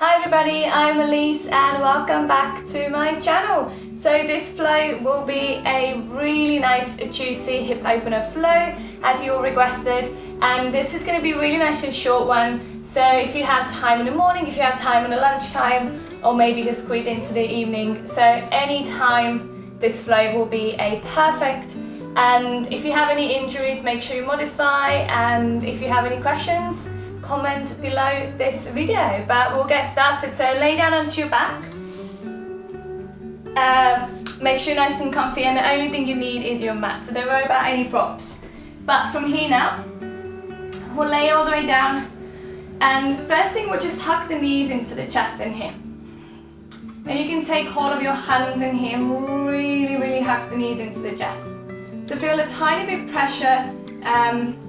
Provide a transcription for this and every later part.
Hi everybody, I'm Elise and welcome back to my channel. So this flow will be a really nice juicy hip opener flow as you all requested, and this is going to be really nice and short one. So if you have time in the morning, if you have time in the lunchtime, or maybe just squeeze into the evening, so any time this flow will be a perfect. And if you have any injuries, make sure you modify, and if you have any questions, comment below this video. But we'll get started. So lay down onto your back, make sure you're nice and comfy, and the only thing you need is your mat, so don't worry about any props. But from here now, we'll lay all the way down, and first thing, we'll just tuck the knees into the chest in here. And you can take hold of your hands in here and really hug the knees into the chest. So feel a tiny bit of pressure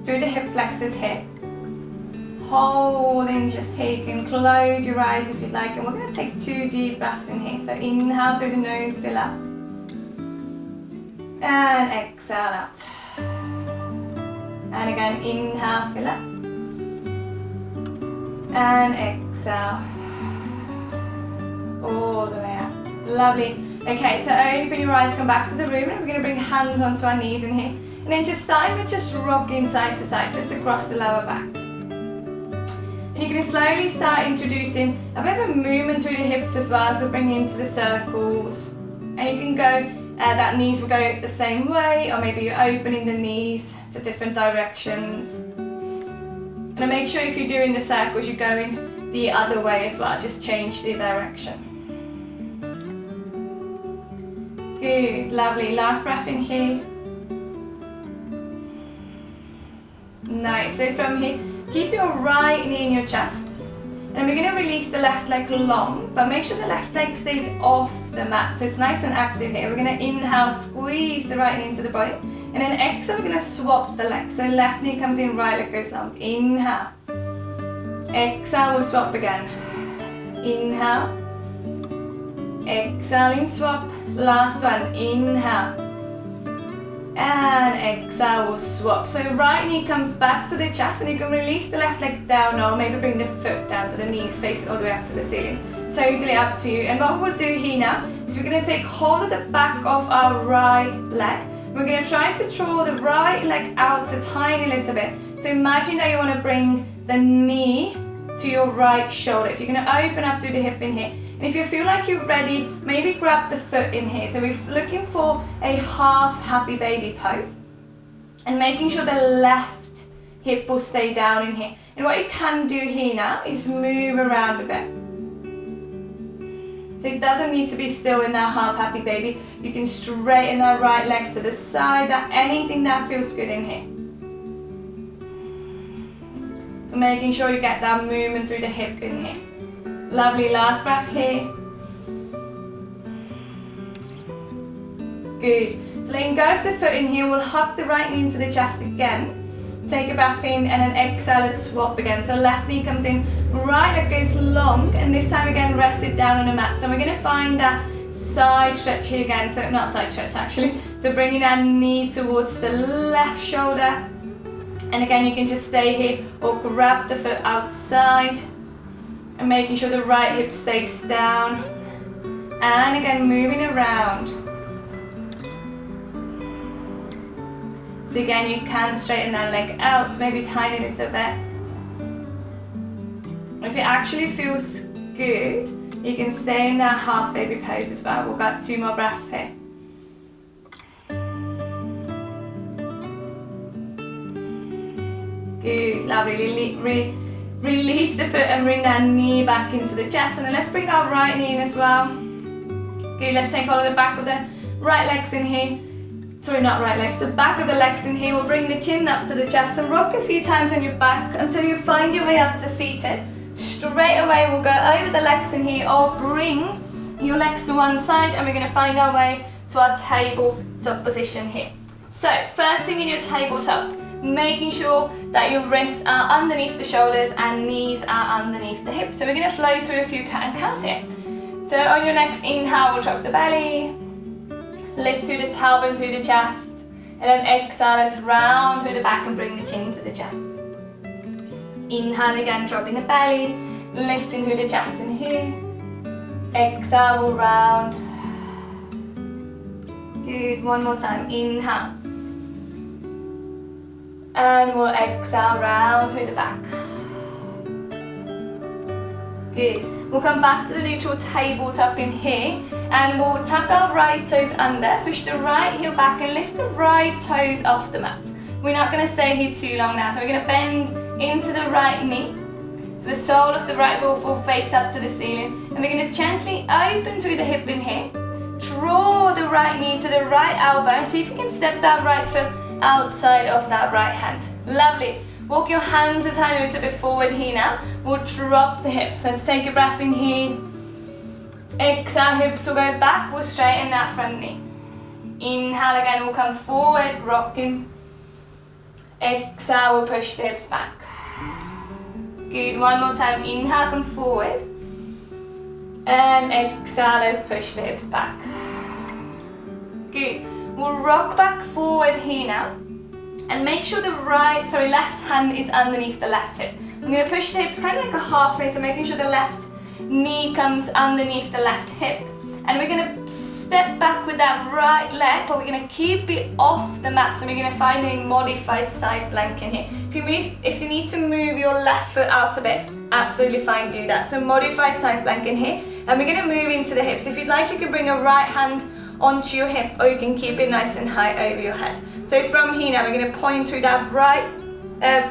through the hip flexors here. Holding just here. You can close your eyes if you'd like, and we're going to take 2 deep breaths in here. So inhale through the nose, fill up, and exhale out. And again, inhale, fill up, and exhale all the way out. Lovely. Okay, so open your eyes, come back to the room, and we're going to bring hands onto our knees in here, and then just starting with just rocking side to side, just across the lower back. And you're going to slowly start introducing a bit of a movement through the hips as well, so bring into the circles. And you can go, that knees will go the same way, or maybe you're opening the knees to different directions. And make sure if you're doing the circles, you're going the other way as well, just change the direction. Good, lovely. Last breath in here. Nice. So from here, keep your right knee in your chest, and we're going to release the left leg long, but make sure the left leg stays off the mat, so it's nice and active here. We're going to inhale, squeeze the right knee into the body, and then exhale, we're going to swap the legs. So left knee comes in, right leg goes long. Inhale. Exhale, we'll swap again. Inhale. Exhale in, swap. Last one. Inhale. And exhale, we'll swap. So right knee comes back to the chest, and you can release the left leg down, or maybe bring the foot down to the knees, face it all the way up to the ceiling. Totally up to you. And what we'll do here now is we're going to take hold of the back of our right leg. We're going to try to draw the right leg out a tiny little bit. So imagine that you want to bring the knee to your right shoulder. So you're going to open up through the hip in here. And if you feel like you're ready, maybe grab the foot in here. So we're looking for a half happy baby pose, and making sure the left hip will stay down in here. And what you can do here now is move around a bit. So it doesn't need to be still in that half happy baby. You can straighten that right leg to the side, anything that feels good in here. And making sure you get that movement through the hip in here. Lovely, last breath here. Good. So letting go of the foot in here, we'll hug the right knee into the chest again. Take a breath in, and then exhale and swap again. So left knee comes in, right leg goes long, and this time again rest it down on the mat. So we're going to find that side stretch here again. So not side stretch actually. So bringing that knee towards the left shoulder. And again, you can just stay here or grab the foot outside. And making sure the right hip stays down, and again moving around. So again, you can straighten that leg out, maybe tiny little bit. If it actually feels good, you can stay in that half baby pose as well. We've got 2 more breaths here. Good, lovely. Release the foot and bring that knee back into the chest, and then let's bring our right knee in as well. Good, let's take hold of the back of the right legs in here. Sorry, not right legs, the back of the legs in here. We'll bring the chin up to the chest and rock a few times on your back until you find your way up to seated. Straight away, we'll go over the legs in here, or bring your legs to one side, and we're going to find our way to our tabletop position here. So, first thing in your tabletop, making sure that your wrists are underneath the shoulders and knees are underneath the hips. So we're going to flow through a few cat and cows here. So on your next inhale, we'll drop the belly, lift through the tailbone through the chest, and then exhale, let's round through the back and bring the chin to the chest. Inhale again, dropping the belly, Lifting through the chest in here. Exhale, we'll round. Good, one more time, inhale. And we'll exhale, round through the back. Good. We'll come back to the neutral tabletop in here and we'll tuck our right toes under, push the right heel back and lift the right toes off the mat. We're not going to stay here too long now, so we're going to bend into the right knee. So the sole of the right foot will face up to the ceiling and we're going to gently open through the hip in here. Draw the right knee to the right elbow and see if you can step that right foot outside of that right hand. Lovely. Walk your hands a tiny little bit forward here now. We'll drop the hips. Let's take a breath in here. Exhale, hips will go back. We'll straighten that front knee. Inhale again, we'll come forward, rocking. Exhale, we'll push the hips back. Good, one more time. Inhale, come forward. And exhale, let's push the hips back. Good. We'll rock back forward here now. And make sure the left hand is underneath the left hip. I'm going to push the hips kind of like a halfway, so making sure the left knee comes underneath the left hip. And we're going to step back with that right leg, but we're going to keep it off the mat. So we're going to find a modified side plank in here. If you need to move your left foot out a bit, absolutely fine, do that. So modified side plank in here. And we're going to move into the hips. If you'd like, you can bring your right hand onto your hip, or you can keep it nice and high over your head. So from here now, we're going to point through that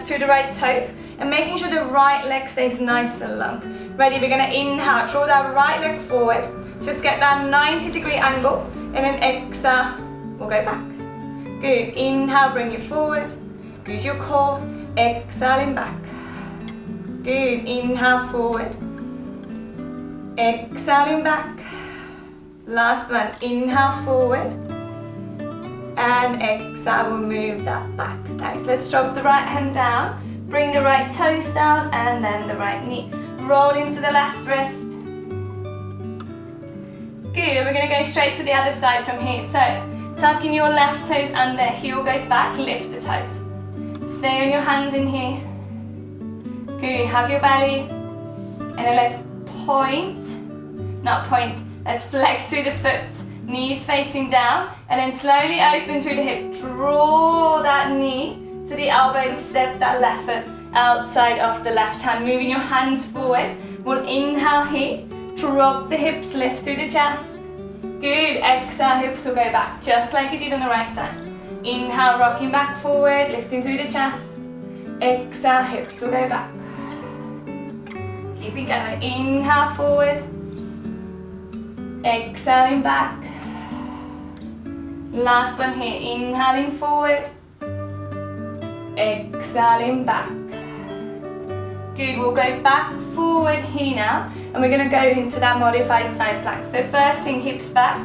through the right toes, and making sure the right leg stays nice and long. Ready? We're going to inhale, draw that right leg forward, just get that 90-degree angle, and then exhale, we'll go back. Good. Inhale, bring it forward. Use your core. Exhaling back. Good. Inhale, forward. Exhaling back. Last one. Inhale, forward. And exhale, we'll move that back. Nice. Let's drop the right hand down. Bring the right toes down and then the right knee. Roll into the left wrist. Good. We're going to go straight to the other side from here. So, tucking your left toes under, heel goes back, lift the toes. Stay on your hands in here. Good. Hug your belly. And then let's let's flex through the foot. Knees facing down, and then slowly open through the hip. Draw that knee to the elbow and step that left foot outside of the left hand. Moving your hands forward. We'll inhale here. Drop the hips, lift through the chest. Good. Exhale, hips will go back, just like you did on the right side. Inhale, rocking back forward, lifting through the chest. Exhale, hips will go back. Keep it going. Inhale, forward. Exhaling back. Last one here, inhaling forward, exhaling back. Good, we'll go back forward here now, and we're going to go into that modified side plank. So first thing, hips back,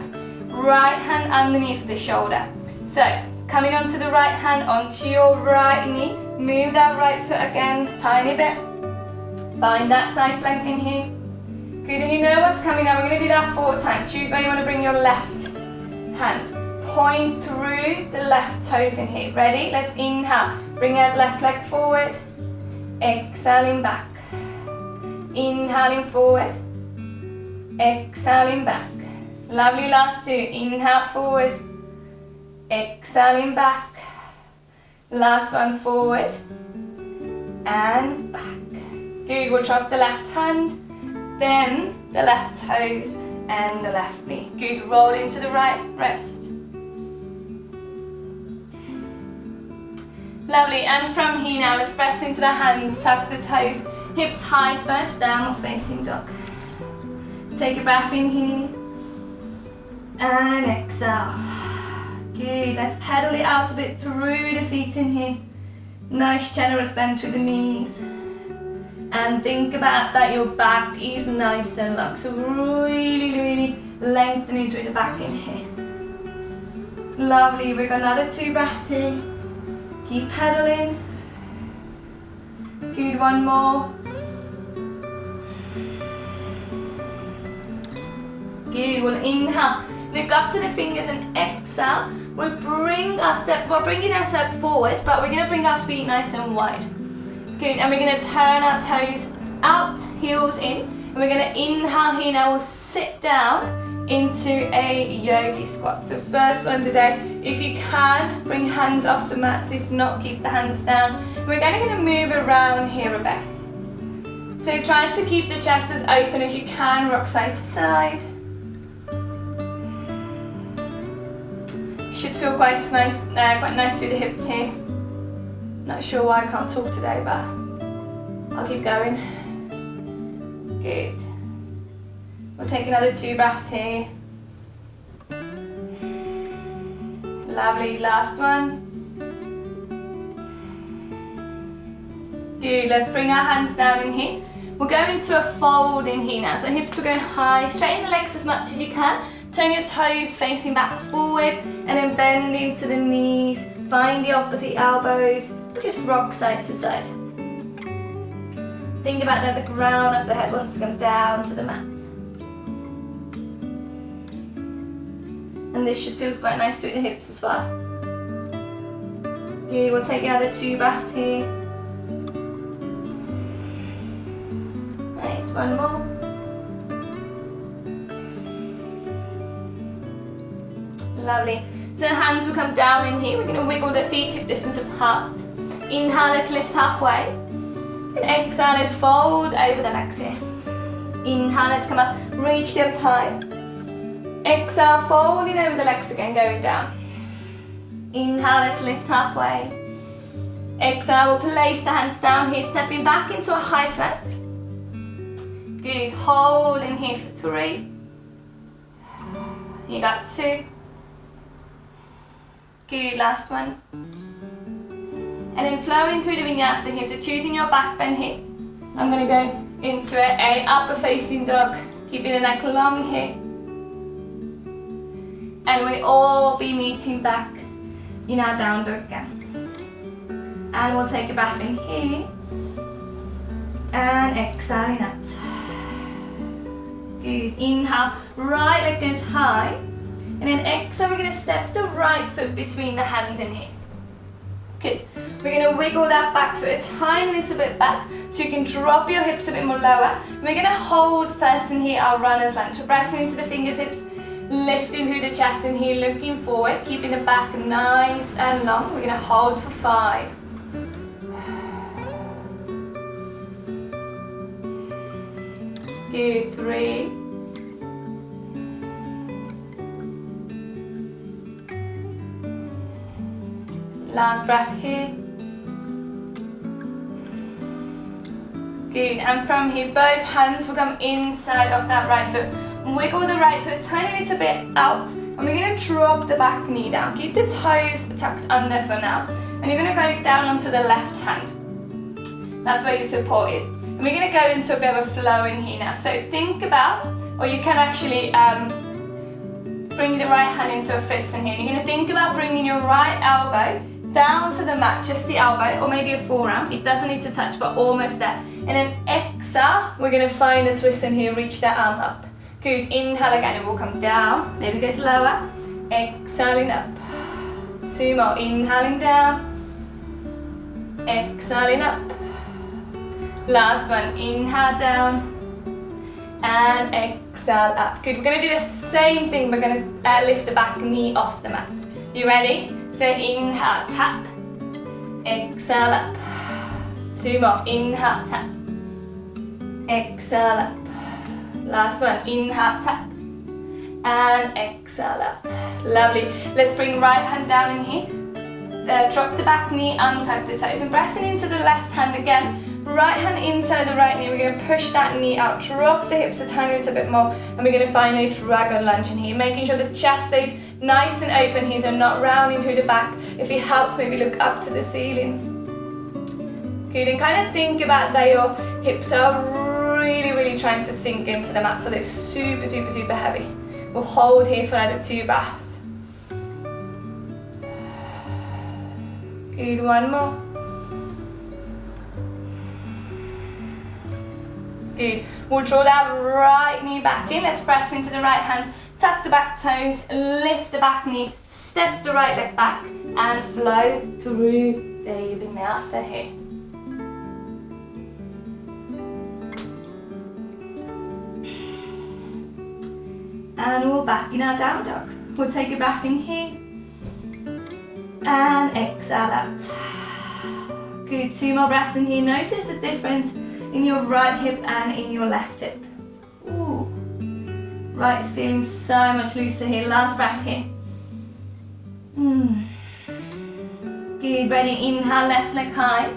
right hand underneath the shoulder. So, coming onto the right hand, onto your right knee, move that right foot again, tiny bit. Find that side plank in here. Good, and you know what's coming now. We're going to do that 4 times. Choose where you want to bring your left hand. Point through the left toes in here. Ready? Let's inhale. Bring that left leg forward. Exhaling back. Inhaling forward. Exhaling back. Lovely, last 2. Inhale forward. Exhaling back. Last one, forward. And back. Good, we'll drop the left hand. Then the left toes and the left knee. Good, roll into the right wrist. Lovely, and from here now, let's press into the hands, tuck the toes, hips high first, downward facing dog. Take a breath in here, and exhale. Good, let's pedal it out a bit through the feet in here. Nice generous bend through the knees. And think about that your back is nice and long. So really lengthening through the back in here. Lovely, we've got another 2 breaths here. Keep pedaling. Good, one more. Good, we'll inhale. Look up to the fingers and exhale. We'll bring our step forward, but we're going to bring our feet nice and wide. Good, and we're going to turn our toes out, heels in. And we're going to inhale here now, we'll sit down into a yogi squat. So first one today, if you can, bring hands off the mats, if not, keep the hands down. We're going to move around here a bit. So try to keep the chest as open as you can, rock side to side. Should feel quite nice through the hips here. Not sure why I can't talk today, but I'll keep going. Good. We'll take another 2 breaths here. Lovely, last one. Good, let's bring our hands down in here. We'll go into a fold in here now. So hips will go high, straighten the legs as much as you can. Turn your toes facing back forward and then bend into the knees. Find the opposite elbows. Just rock side to side. Think about that the crown of the head wants to come down to the mat. And this should feel quite nice through the hips as well. Good, we'll take another 2 breaths here. Nice, one more. Lovely. So hands will come down in here. We're going to wiggle the feet hip distance apart. Inhale, let's lift halfway. And exhale, let's fold over the legs here. Inhale, let's come up, reach the arms high. Exhale, folding over the legs again, going down. Inhale, let's lift halfway. Exhale, we'll place the hands down here, stepping back into a high plank. Good, hold in here for 3. You got 2. Good, last one. And then flowing through the vinyasa here, so choosing your back bend here. I'm going to go into a upper facing dog, keeping the neck long here. And we all be meeting back in our down dog again. And we'll take a breath in here. And exhaling out. Good, inhale, right leg goes high. And then exhale, we're going to step the right foot between the hands in here. Good. We're going to wiggle that back foot a tiny little bit back so you can drop your hips a bit more lower. We're going to hold first in here our runner's lunge. So pressing into the fingertips, lifting through the chest in here, looking forward, keeping the back nice and long. We're going to hold for 5. Good, 3. Last breath here. Good, and from here both hands will come inside of that right foot. Wiggle the right foot a tiny little bit out, and we're going to drop the back knee down. Keep the toes tucked under for now, and you're going to go down onto the left hand. That's where your support is. And we're going to go into a bit of a flow in here now. So think about, or you can actually bring the right hand into a fist in here. You're going to think about bringing your right elbow down to the mat, just the elbow, or maybe a forearm. It doesn't need to touch, but almost there. And then exhale, we're going to find a twist in here, reach that arm up. Good, inhale again, it will come down, maybe goes lower. Exhaling up. 2 more, inhaling down. Exhaling up. Last one, inhale down. And exhale up. Good, we're going to do the same thing. We're going to lift the back knee off the mat. You ready? So inhale, tap. Exhale up. 2 more, inhale, tap. Exhale up. Last one, inhale, tap. And exhale up. Lovely. Let's bring right hand down in here. Drop the back knee, untap the toes. And pressing into the left hand again. Right hand inside the right knee. We're going to push that knee out. Drop the hips a tiny little bit more. And we're going to find a dragon lunge in here. Making sure the chest stays nice and open here, so not rounding through the back. If it helps, maybe look up to the ceiling. Good, and kind of think about that your hips are really trying to sink into the mat, so they're super heavy. We'll hold here for another 2 breaths. Good, 1 more. Good. We'll draw that right knee back in. Let's press into the right hand. Tuck the back toes, lift the back knee, step the right leg back, and flow through the vinyasa here. And we're back in our down dog. We'll take a breath in here. And exhale out. Good, 2 more breaths in here. Notice the difference in your right hip and in your left hip. Ooh. Right is feeling so much looser here. Last breath here. Good, ready, inhale, left leg high.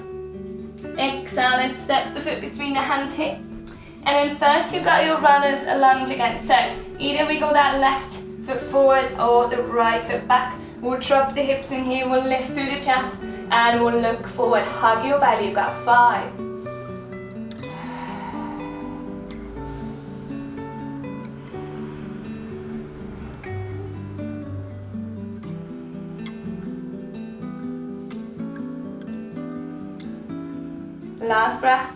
Exhale, let's step the foot between the hands here. And then first you've got your runner's lunge again. So either wiggle that left foot forward or the right foot back. We'll drop the hips in here, we'll lift through the chest and we'll look forward. Hug your belly, you've got 5. Last breath.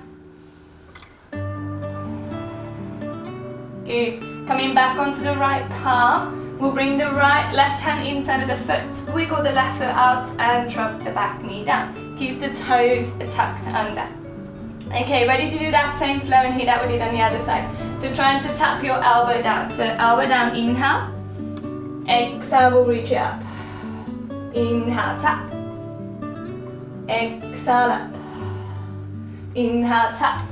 Good. Coming back onto the right palm, we'll bring the left hand inside of the foot, wiggle the left foot out and drop the back knee down. Keep the toes tucked under. Okay, ready to do that same flow in here that we did on the other side. So trying to tap your elbow down. So elbow down, inhale. Exhale, we'll reach it up. Inhale, tap. Exhale, up. Inhale, tap.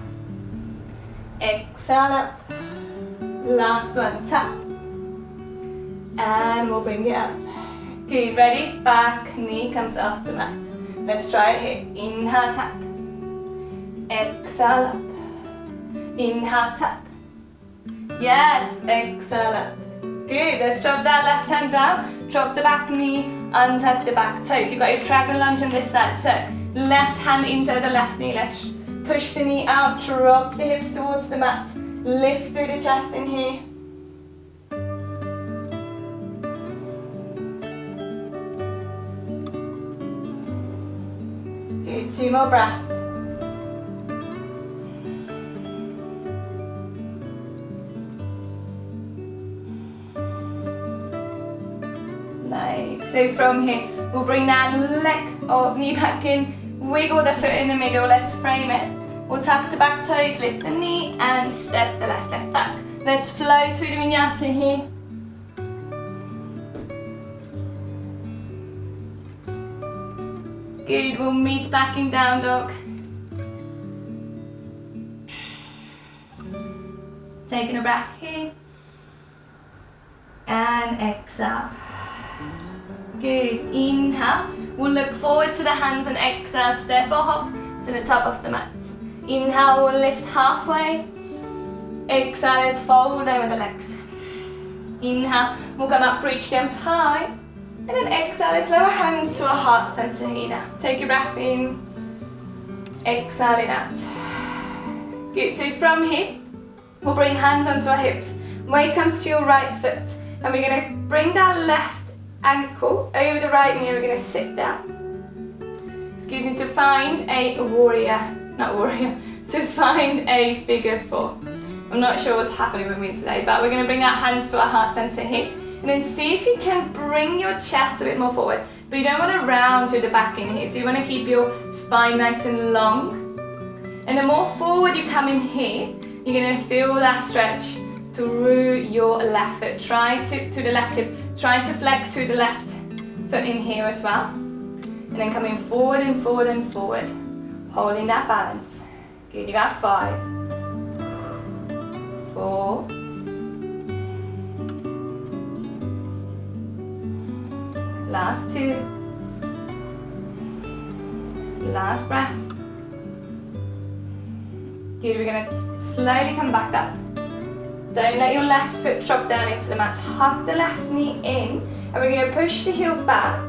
Exhale, up. Last one, tap. And we'll bring it up. Good, ready? Back knee comes off the mat. Let's try it here. Inhale, tap. Exhale, up. Inhale, tap. Yes, exhale, up. Good, let's drop that left hand down. Drop the back knee, untuck the back toes. You've got your dragon lunge on this side. So left hand inside the left knee. Let's push the knee out, drop the hips towards the mat. Lift through the chest in here. Good, 2 more breaths. Nice. So from here, we'll bring that leg or knee back in, wiggle the foot in the middle, let's frame it. We'll tuck the back toes, lift the knee and step the left leg back. Let's flow through the vinyasa here. Good, we'll meet back in down dog. Taking a breath here. And exhale. Good, inhale. We'll look forward to the hands and exhale, step or hop to the top of the mat. Inhale, we'll lift halfway. Exhale, let's fold over the legs. Inhale, we'll come up, reach the arms high. And then exhale, let's lower hands to our heart center here now. Take your breath in. Exhaling out. Good, so from here, we'll bring hands onto our hips. Weight comes to your right foot. And we're going to bring that left ankle over the right knee. We're going to sit down. Excuse me, to find a to find a figure 4. I'm not sure what's happening with me today, but we're going to bring our hands to our heart center here. And then see if you can bring your chest a bit more forward. But you don't want to round to the back in here. So you want to keep your spine nice and long. And the more forward you come in here, you're going to feel that stretch through your left foot. Try to the left hip. Try to flex through the left foot in here as well. And then coming forward and forward and forward. Holding that balance. Good, you got 5, 4, last 2, last breath. Good, we're going to slowly come back up. Don't let your left foot drop down into the mat. Hug the left knee in and we're going to push the heel back.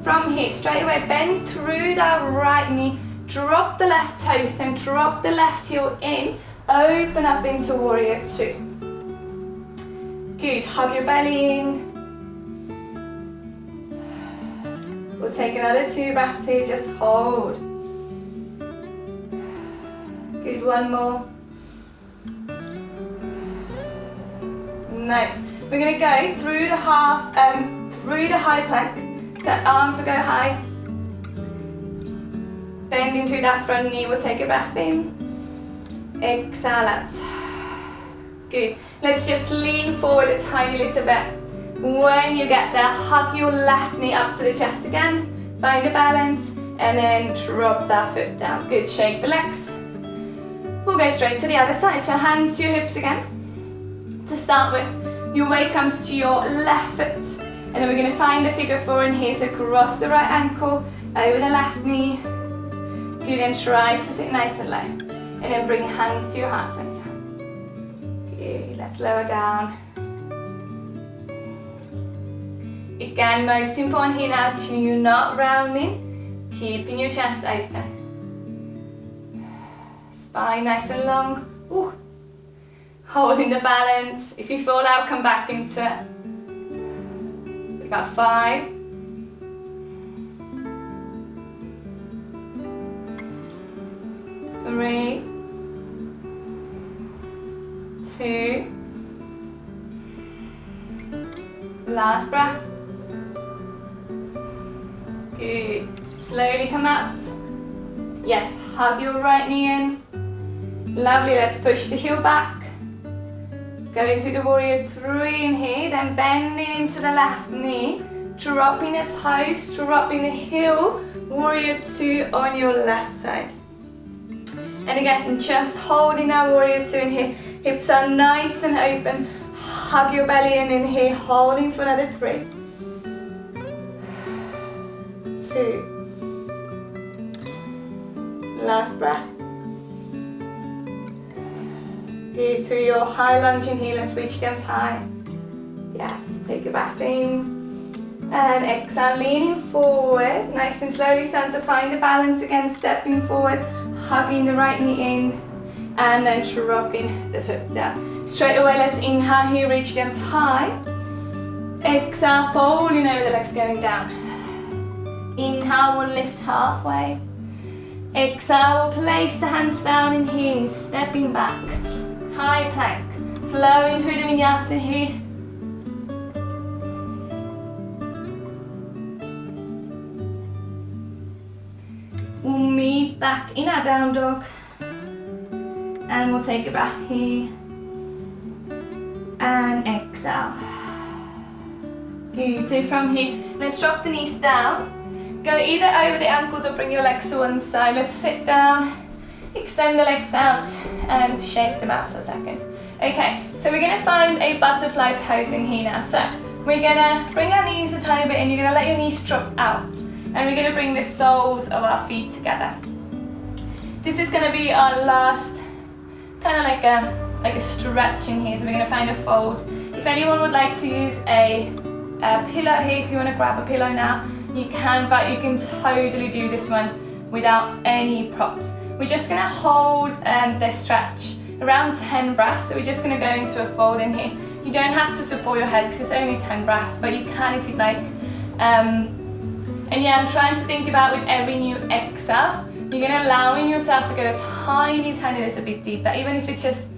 From here, straight away, bend through that right knee, drop the left toes, then drop the left heel in, open up into warrior 2. Good, hug your belly in. We'll take another 2 breaths here, just hold. Good, 1 more. Nice. We're going to go through the high plank. So arms will go high. Bending through that front knee, we'll take a breath in. Exhale out. Good. Let's just lean forward a tiny little bit. When you get there, hug your left knee up to the chest again. Find a balance and then drop that foot down. Good. Shake the legs. We'll go straight to the other side. So hands to your hips again. To start with, your weight comes to your left foot. And then we're going to find a figure 4 in here. So cross the right ankle over the left knee. Good. And try to sit nice and low. And then bring hands to your heart center. Good. Let's lower down. Again, most important here now, you're not rounding, keeping your chest open. Spine nice and long. Ooh. Holding the balance. If you fall out, come back into it. We got 5. 3. 2. Last breath. Good. Slowly come out. Yes, hug your right knee in. Lovely, let's push the heel back. Go into the warrior 3 in here, then bending into the left knee, dropping the toes, dropping the heel, warrior 2 on your left side. And again, just holding that warrior 2 in here. Hips are nice and open. Hug your belly in here, holding for another 3. 2. Last breath. Good. Through your high lunge in here, let's reach the arms high. Yes, take a breath in. And exhale, leaning forward. Nice and slowly stand to find the balance again, stepping forward, hugging the right knee in, and then dropping the foot down. Straight away, let's inhale here, reach the arms high. Exhale, folding over the legs, going down. Inhale, we'll lift halfway. Exhale, we'll place the hands down in here, stepping back. High plank, flowing through the vinyasa here. We'll meet back in our down dog. And we'll take a breath here. And exhale. Good, so from here, let's drop the knees down. Go either over the ankles or bring your legs to one side. Let's sit down, extend the legs out and shake them out for a second. Okay, so we're gonna find a butterfly pose in here now. So we're gonna bring our knees a tiny bit and you're gonna let your knees drop out. And we're gonna bring the soles of our feet together. This is gonna be our last, kind of like a stretch in here. So we're gonna find a fold. If anyone would like to use a pillow here, if you wanna grab a pillow now, you can, but you can totally do this one without any props. We're just gonna hold this stretch around 10 breaths. So we're just gonna go into a fold in here. You don't have to support your head because it's only 10 breaths, but you can if you'd like. And yeah, I'm trying to think about with every new exhale, you're gonna allowing yourself to go a tiny, tiny little bit deeper, even if it's just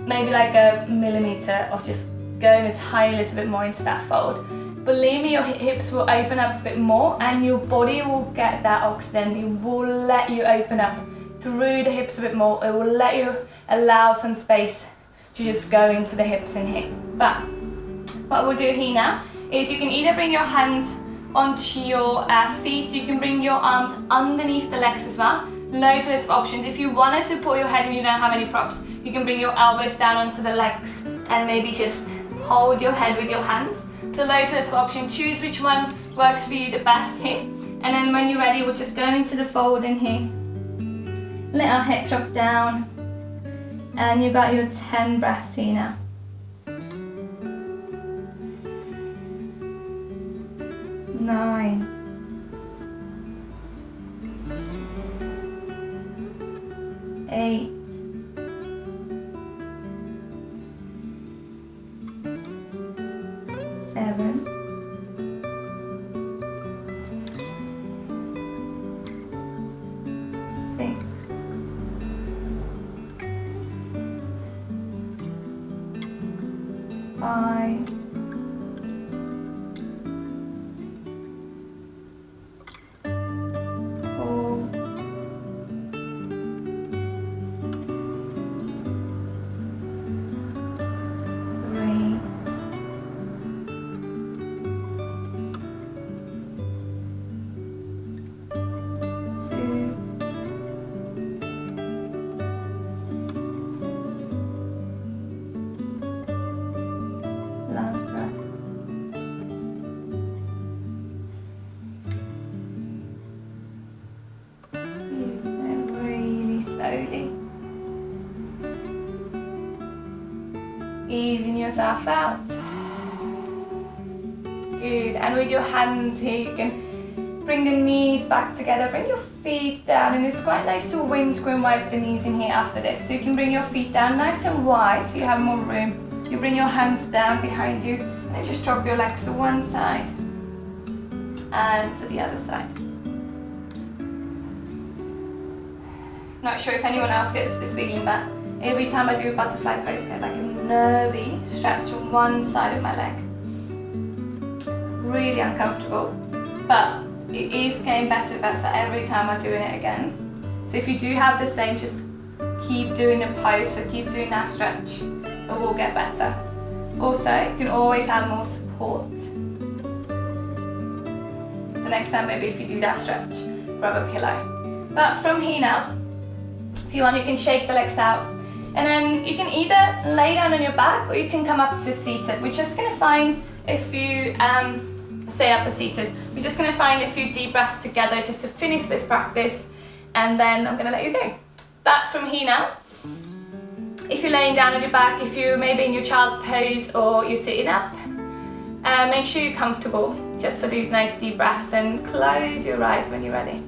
maybe like a millimeter of just going a tiny little bit more into that fold. Believe me, your hips will open up a bit more and your body will get that oxygen. It will let you open up through the hips a bit more. It will let you allow some space to just go into the hips in here. But what we'll do here now is you can either bring your hands onto your feet, you can bring your arms underneath the legs as well. Loads of options. If you want to support your head and you don't have any props, you can bring your elbows down onto the legs and maybe just hold your head with your hands. So loads of options. Choose which one works for you the best here. And then when you're ready, we'll just go into the fold in here. Let our head drop down. And you got your 10 breaths here now. 9. 8. 7. 6. 5. 4. 3. Easing yourself out. Good. And with your hands here, you can bring the knees back together, bring your feet down, and it's quite nice to windscreen wipe the knees in here after this. So you can bring your feet down nice and wide so you have more room. You bring your hands down behind you and then just drop your legs to one side and to the other side. Not sure if anyone else gets this feeling, but every time I do a butterfly pose, I get like a nervy stretch on one side of my leg. Really uncomfortable, but it is getting better and better every time I'm doing it again. So if you do have the same, just keep doing the pose, so keep doing that stretch, it will get better. Also, you can always have more support. So next time, maybe if you do that stretch, grab a pillow. But from here now, if you want, you can shake the legs out. And then you can either lay down on your back or you can come up to seated. We're just gonna find a few, stay up to seated. We're just gonna find a few deep breaths together just to finish this practice, and then I'm gonna let you go. But from here now, if you're laying down on your back, if you're maybe in your child's pose or you're sitting up, make sure you're comfortable just for these nice deep breaths, and close your eyes when you're ready.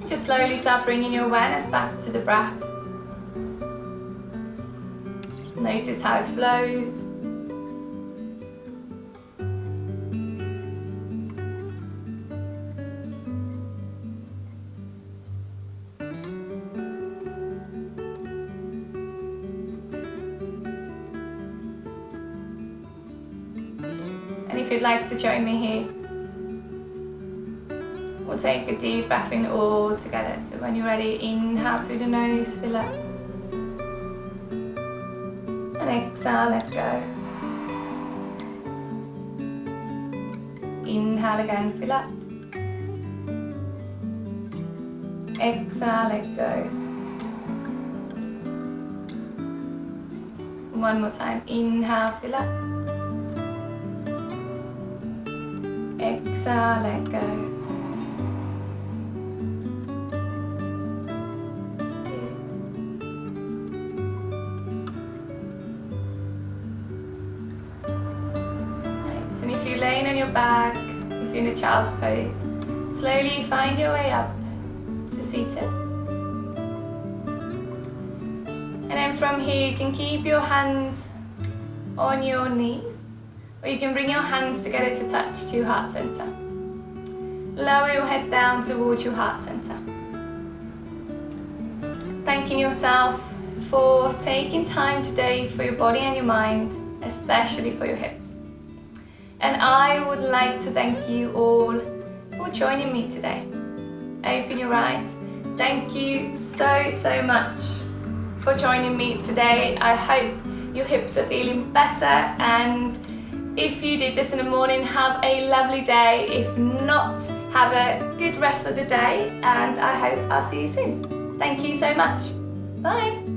Just slowly start bringing your awareness back to the breath. Notice how it flows. And if you'd like to join me here, we'll take a deep breath in all together. So when you're ready, inhale through the nose, fill up. And exhale, let go. Inhale again, fill up. Exhale, let go. One more time, inhale, fill up. Exhale, let go. And if you're laying on your back, if you're in a child's pose, slowly find your way up to seated. And then from here, you can keep your hands on your knees, or you can bring your hands together to touch to your heart center. Lower your head down towards your heart center. Thanking yourself for taking time today for your body and your mind, especially for your hips. And I would like to thank you all for joining me today. Open your eyes. Thank you so much for joining me today. I hope your hips are feeling better, and if you did this in the morning, have a lovely day. If not, have a good rest of the day, and I hope I'll see you soon. Thank you so much. Bye.